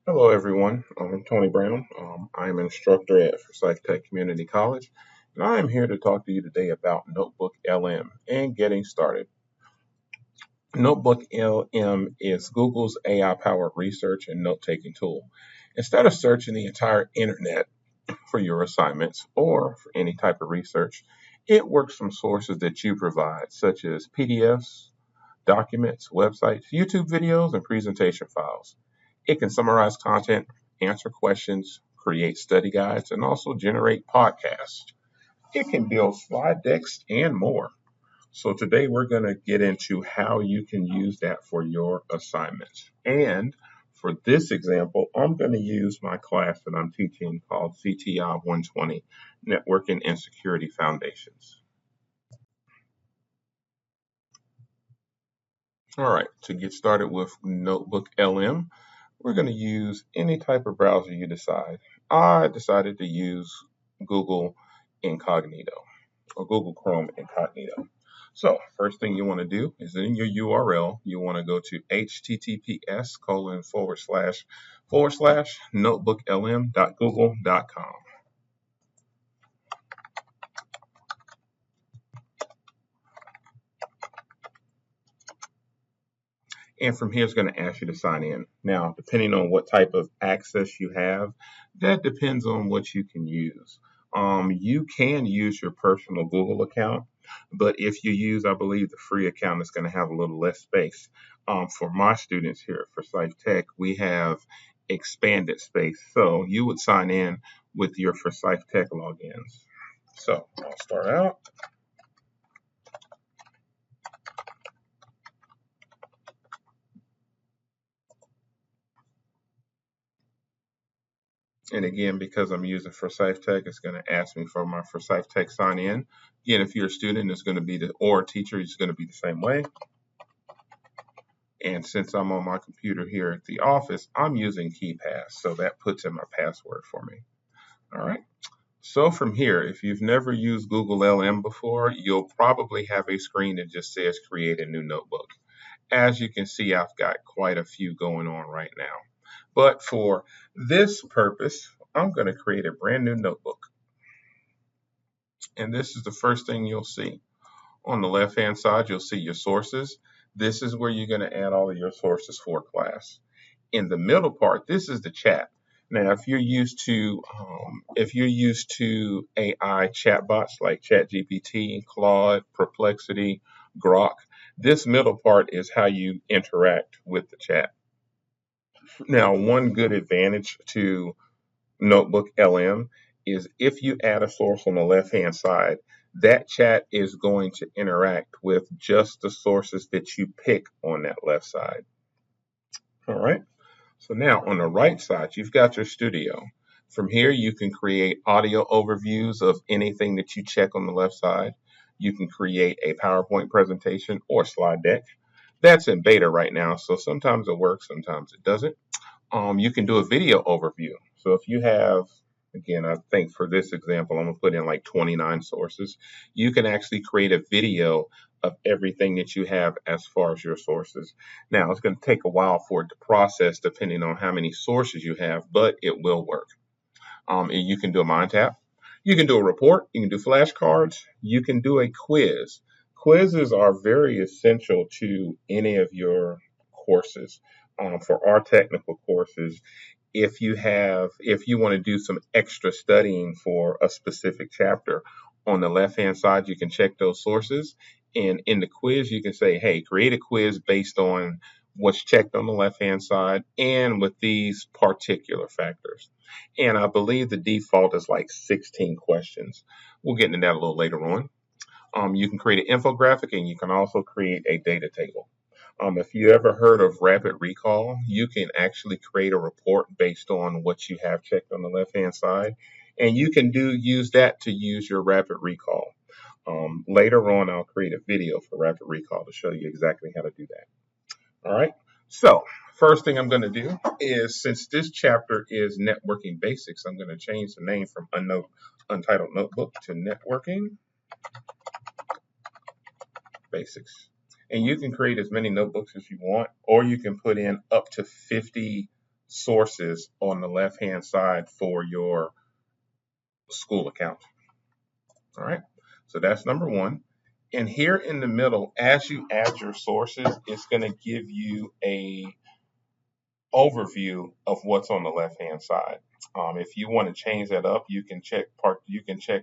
Hello, everyone. I'm Tony Brown. I am an instructor at Forsyth Tech Community College, and I am here to talk to you today about NotebookLM and getting started. NotebookLM is Google's AI-powered research and note-taking tool. Instead of searching the entire internet for your assignments or for any type of research, it works from sources that you provide, such as PDFs, documents, websites, YouTube videos, and presentation files. It can summarize content, answer questions, create study guides, and also generate podcasts. It can build slide decks and more. So today we're going to get into how you can use that for your assignments. And for this example, I'm going to use my class that I'm teaching called CTI 120, Networking and Security Foundations. All right, to get started with NotebookLM, we're going to use any type of browser you decide. I decided to use Google Incognito or Google Chrome Incognito. So first thing you want to do is in your URL, you want to go to https:// notebooklm.google.com. And from here, it's going to ask you to sign in. Now, depending on what type of access you have, that depends on what you can use. You can use your personal Google account, but if you use, I believe, the free account, it's going to have a little less space. For my students here at Forsyth Tech, we have expanded space. So you would sign in with your Forsyth Tech logins. So I'll start out. And again, because I'm using Forsyth Tech, it's going to ask me for my Forsyth Tech sign in. Again, if you're a student, it's going to be or a teacher, it's going to be the same way. And since I'm on my computer here at the office, I'm using KeyPass. So that puts in my password for me. All right. So from here, if you've never used Google LM before, you'll probably have a screen that just says create a new notebook. As you can see, I've got quite a few going on right now. But for this purpose, I'm going to create a brand new notebook. And this is the first thing you'll see. On the left-hand side, you'll see your sources. This is where you're going to add all of your sources for class. In the middle part, this is the chat. Now, if you're used to AI chatbots like ChatGPT, Claude, Perplexity, Grok, this middle part is how you interact with the chat. Now, one good advantage to Notebook LM is if you add a source on the left-hand side, that chat is going to interact with just the sources that you pick on that left side. All right. So now on the right side, you've got your studio. From here, you can create audio overviews of anything that you check on the left side. You can create a PowerPoint presentation or slide deck. That's in beta right now, so sometimes it works, sometimes it doesn't. You can do a video overview. So if you have, again, I think for this example, I'm going to put in like 29 sources. You can actually create a video of everything that you have as far as your sources. Now, it's going to take a while for it to process depending on how many sources you have, but it will work. And you can do a mind tap. You can do a report. You can do flashcards. You can do a quiz. Quizzes are very essential to any of your courses. For our technical courses, if you want to do some extra studying for a specific chapter, on the left hand side you can check those sources, and in the quiz you can say, hey, create a quiz based on what's checked on the left hand side and with these particular factors. And I believe the default is like 16 questions. We'll get into that a little later on. You can create an infographic, and you can also create a data table. If you ever heard of rapid recall, you can actually create a report based on what you have checked on the left-hand side, and you can use that to use your rapid recall. Later on, I'll create a video for rapid recall to show you exactly how to do that. All right. So first thing I'm going to do is, since this chapter is networking basics, I'm going to change the name from Untitled Notebook to Networking Basics. And you can create as many notebooks as you want, or you can put in up to 50 sources on the left-hand side for your school account. All right, so that's number one. And here in the middle, as you add your sources, it's going to give you a overview of what's on the left-hand side. If you want to change that up, you can check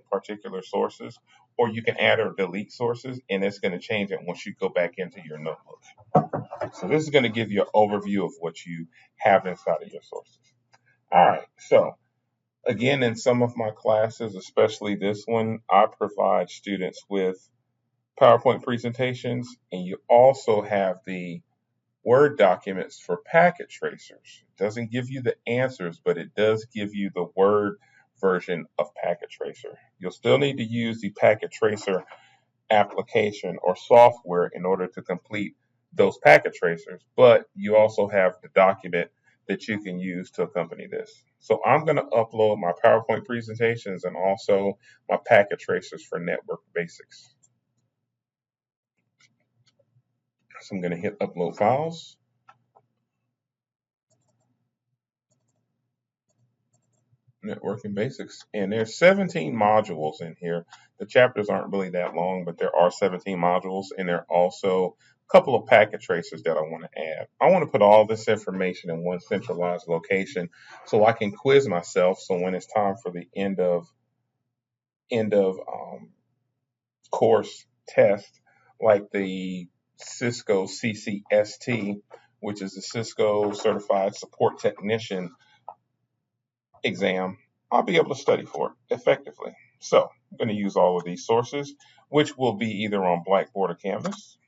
particular sources, or you can add or delete sources, and it's going to change it once you go back into your notebook. So this is going to give you an overview of what you have inside of your sources. All right, so again, in some of my classes, especially this one, I provide students with PowerPoint presentations, and you also have the Word documents for packet tracers. It doesn't give you the answers, but it does give you the Word version of packet tracer. You'll still need to use the packet tracer application or software in order to complete those packet tracers, but you also have the document that you can use to accompany this. So I'm going to upload my PowerPoint presentations and also my packet tracers for network basics. So I'm going to hit upload files. Networking basics, and there's 17 modules in here. The chapters aren't really that long, but there are 17 modules, and there are also a couple of packet tracers that I want to add. I want to put all this information in one centralized location so I can quiz myself. So when it's time for the end of course test, like the Cisco CCST, which is the Cisco Certified Support Technician exam, I'll be able to study for it effectively. So I'm going to use all of these sources, which will be either on Blackboard or Canvas,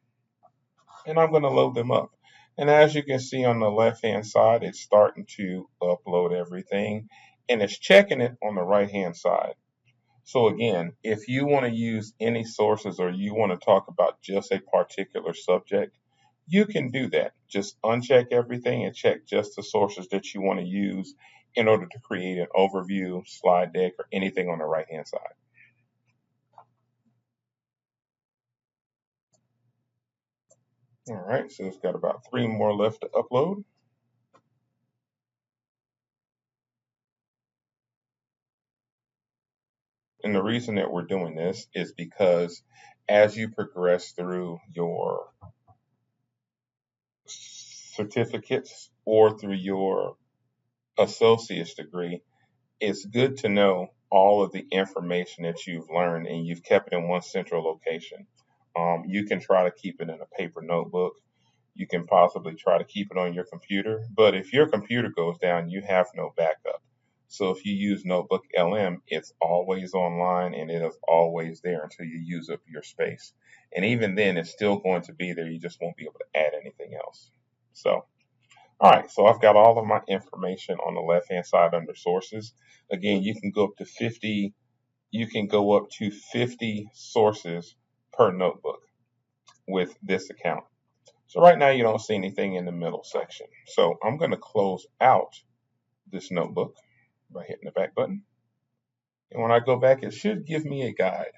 and I'm going to load them up. And as you can see on the left-hand side, it's starting to upload everything, and it's checking it on the right-hand side. So again, if you want to use any sources or you want to talk about just a particular subject, you can do that. Just uncheck everything and check just the sources that you want to use in order to create an overview, slide deck, or anything on the right-hand side. All right, so it's got about 3 more left to upload. And the reason that we're doing this is because as you progress through your certificates or through your associate's degree, it's good to know all of the information that you've learned and you've kept it in one central location. You can try to keep it in a paper notebook. You can possibly try to keep it on your computer, but if your computer goes down, you have no backup. So if you use NotebookLM, it's always online and it is always there until you use up your space. And even then, it's still going to be there. You just won't be able to add anything else. So, all right, so I've got all of my information on the left-hand side under sources. Again, you can go up to 50. You can go up to 50 sources per notebook with this account. So right now you don't see anything in the middle section. So I'm going to close out this notebook by hitting the back button. And when I go back, it should give me a guide.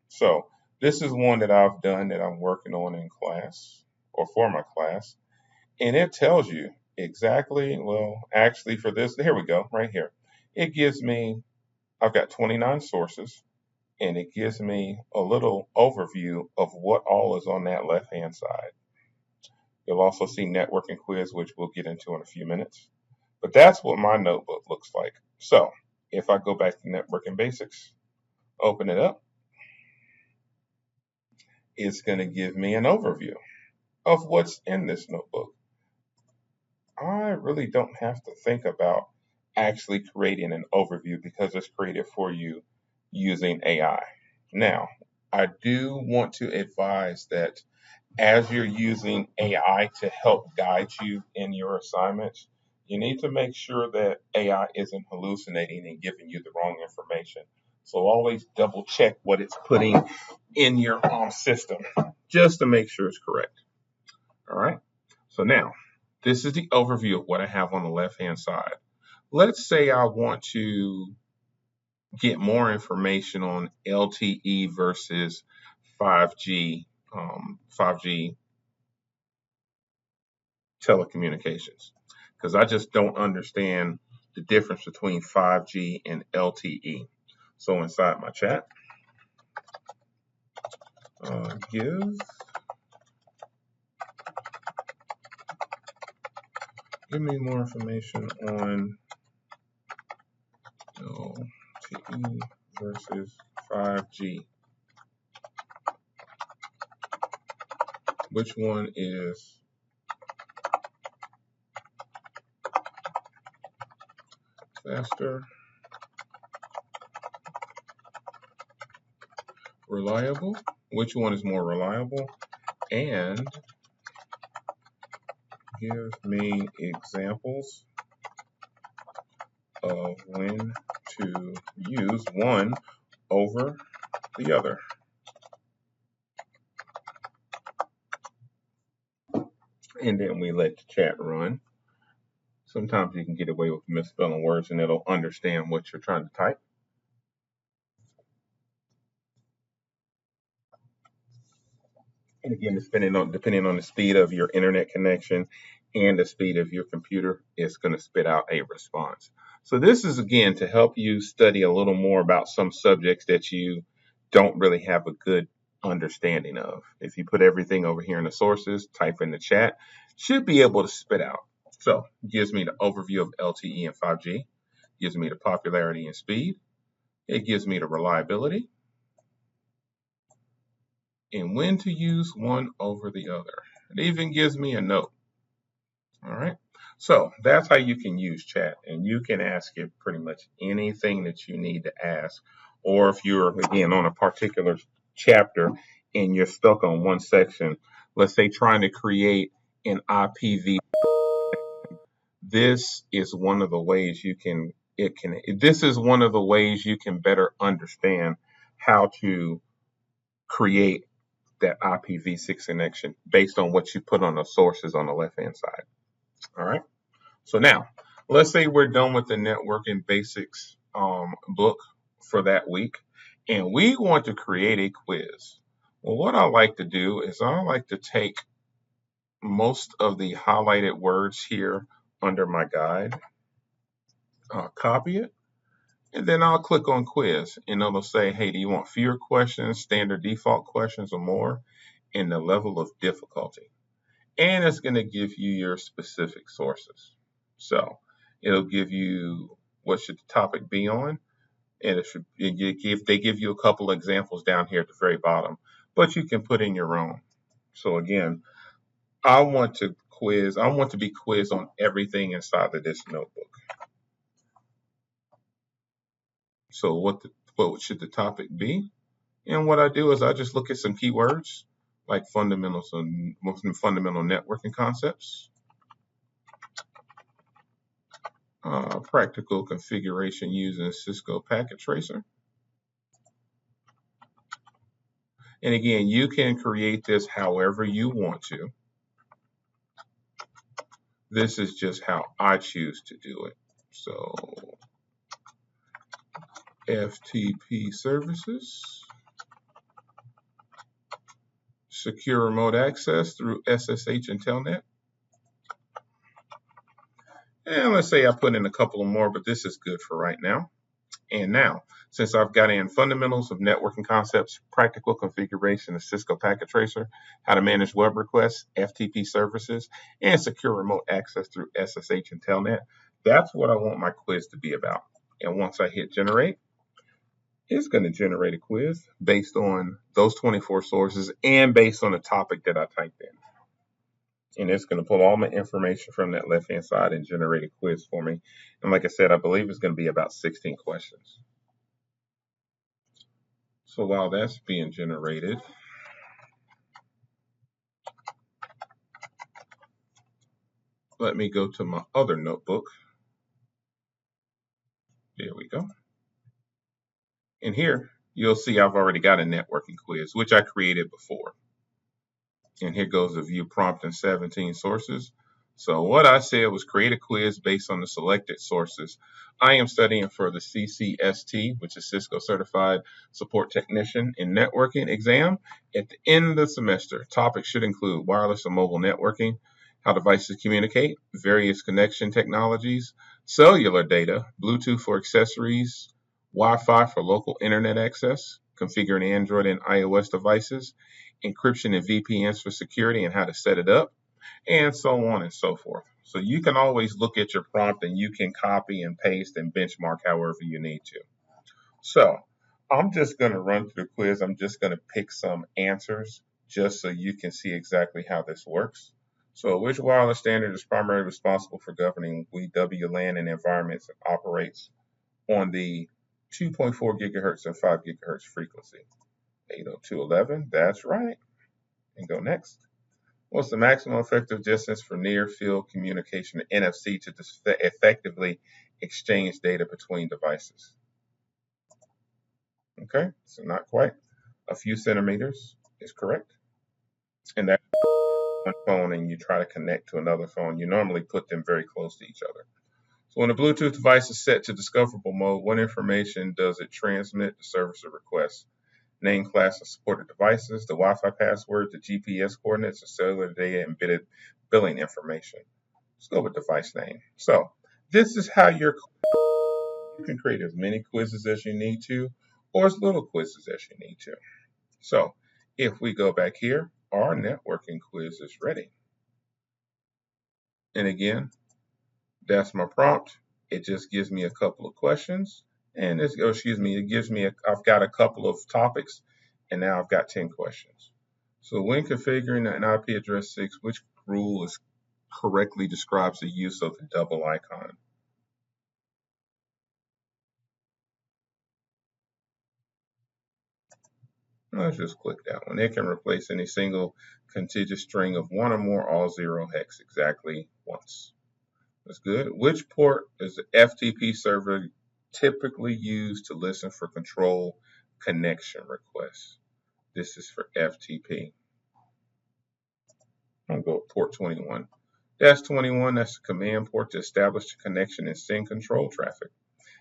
So this is one that I've done that I'm working on in class or for my class. And it tells you exactly, well, actually for this, here we go, right here. It gives me, I've got 29 sources, and it gives me a little overview of what all is on that left-hand side. You'll also see networking quiz, which we'll get into in a few minutes. But that's what my notebook looks like. So if I go back to networking basics, open it up, it's going to give me an overview of what's in this notebook. I really don't have to think about actually creating an overview because it's created for you using AI. Now, I do want to advise that as you're using AI to help guide you in your assignments, you need to make sure that AI isn't hallucinating and giving you the wrong information. So always double check what it's putting in your system just to make sure it's correct. All right. So now, this is the overview of what I have on the left-hand side. Let's say I want to get more information on LTE versus 5G, 5G telecommunications. because I just don't understand the difference between 5G and LTE. So inside my chat, give me more information on LTE versus 5G. Which one is faster, reliable? Which one is more reliable? And give me examples of when to use one over the other. And then we let the chat run. Sometimes you can get away with misspelling words and it'll understand what you're trying to type. And again, depending on the speed of your internet connection and the speed of your computer, it's going to spit out a response. So this is, again, to help you study a little more about some subjects that you don't really have a good understanding of. If you put everything over here in the sources, type in the chat, should be able to spit out. So it gives me the overview of LTE and 5G, gives me the popularity and speed, it gives me the reliability, and when to use one over the other. It even gives me a note. All right. So that's how you can use chat, and you can ask it pretty much anything that you need to ask. Or if you're, again, on a particular chapter and you're stuck on one section, let's say trying to create an IPv. This is one of the ways this is one of the ways you can better understand how to create that IPv6 connection based on what you put on the sources on the left-hand side. All right. So now, let's say we're done with the networking basics book for that week, and we want to create a quiz. Well, what I like to do is I like to take most of the highlighted words here under my guide, copy it, and then I'll click on quiz, and it'll say, hey, do you want fewer questions, standard default questions, or more, and the level of difficulty. And it's going to give you your specific sources. So it'll give you what should the topic be on, and they give you a couple examples down here at the very bottom, but you can put in your own. So again, I want to be quizzed on everything inside of this notebook. So what should the topic be? And what I do is I just look at some keywords like fundamental networking concepts, practical configuration using Cisco Packet Tracer. And again, you can create this however you want to. This is just how I choose to do it. So FTP services, secure remote access through SSH and Telnet. And let's say I put in a couple of more, but this is good for right now. And now, since I've got in fundamentals of networking concepts, practical configuration of Cisco Packet Tracer, how to manage web requests, FTP services, and secure remote access through SSH and Telnet, that's what I want my quiz to be about. And once I hit generate, it's going to generate a quiz based on those 24 sources and based on the topic that I typed in. And it's going to pull all my information from that left-hand side and generate a quiz for me. And like I said, I believe it's going to be about 16 questions. So while that's being generated, let me go to my other notebook. There we go. And here, you'll see I've already got a networking quiz, which I created before. And here goes the view prompt and 17 sources. So what I said was create a quiz based on the selected sources. I am studying for the CCST, which is Cisco Certified Support Technician in Networking exam. At the end of the semester, topics should include wireless and mobile networking, how devices communicate, various connection technologies, cellular data, Bluetooth for accessories, Wi-Fi for local internet access, configuring Android and iOS devices, encryption and VPNs for security and how to set it up, and so on and so forth. So you can always look at your prompt and you can copy and paste and benchmark however you need to. So I'm just going to run through the quiz. I'm just going to pick some answers just so you can see exactly how this works. So which wireless standard is primarily responsible for governing WLAN and environments and operates on the 2.4 gigahertz and 5 gigahertz frequency? 802.11, that's right. And go next. What's the maximum effective distance for near field communication NFC to effectively exchange data between devices? Okay, so not quite. A few centimeters is correct. And that's one phone and you try to connect to another phone, you normally put them very close to each other. So when a Bluetooth device is set to discoverable mode, what information does it transmit? The service or request? Name, class of supported devices, the Wi-Fi password, the GPS coordinates, the cellular data, embedded billing information. Let's go with device name. So this is how you can create as many quizzes as you need to, or as little quizzes as you need to. So if we go back here, our networking quiz is ready. And again, that's my prompt. It just gives me a couple of questions. And it gives me, I've got a couple of topics, and now I've got 10 questions. So when configuring an IP address 6, which rule correctly describes the use of the double icon? Let's just click that one. It can replace any single contiguous string of one or more all zero hex exactly once. That's good. Which port is the FTP server typically used to listen for control connection requests? This is for FTP. I'll go with port 21. That's 21. That's the command port to establish the connection and send control traffic.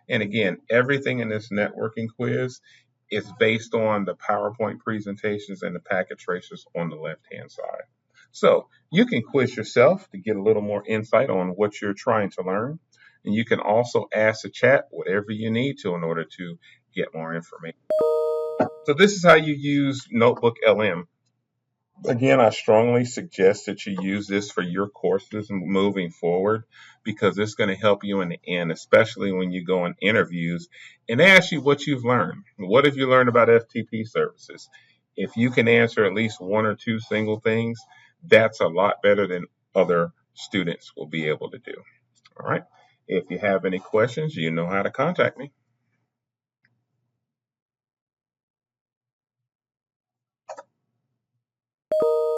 And again, everything in this networking quiz is based on the PowerPoint presentations and the packet tracers on the left-hand side. So you can quiz yourself to get a little more insight on what you're trying to learn. And you can also ask the chat whatever you need to in order to get more information. So this is how you use NotebookLM. Again, I strongly suggest that you use this for your courses moving forward because it's going to help you in the end, especially when you go on interviews and they ask you what you've learned. What have you learned about FTP services? If you can answer at least one or two single things, that's a lot better than other students will be able to do. All right. If you have any questions, you know how to contact me.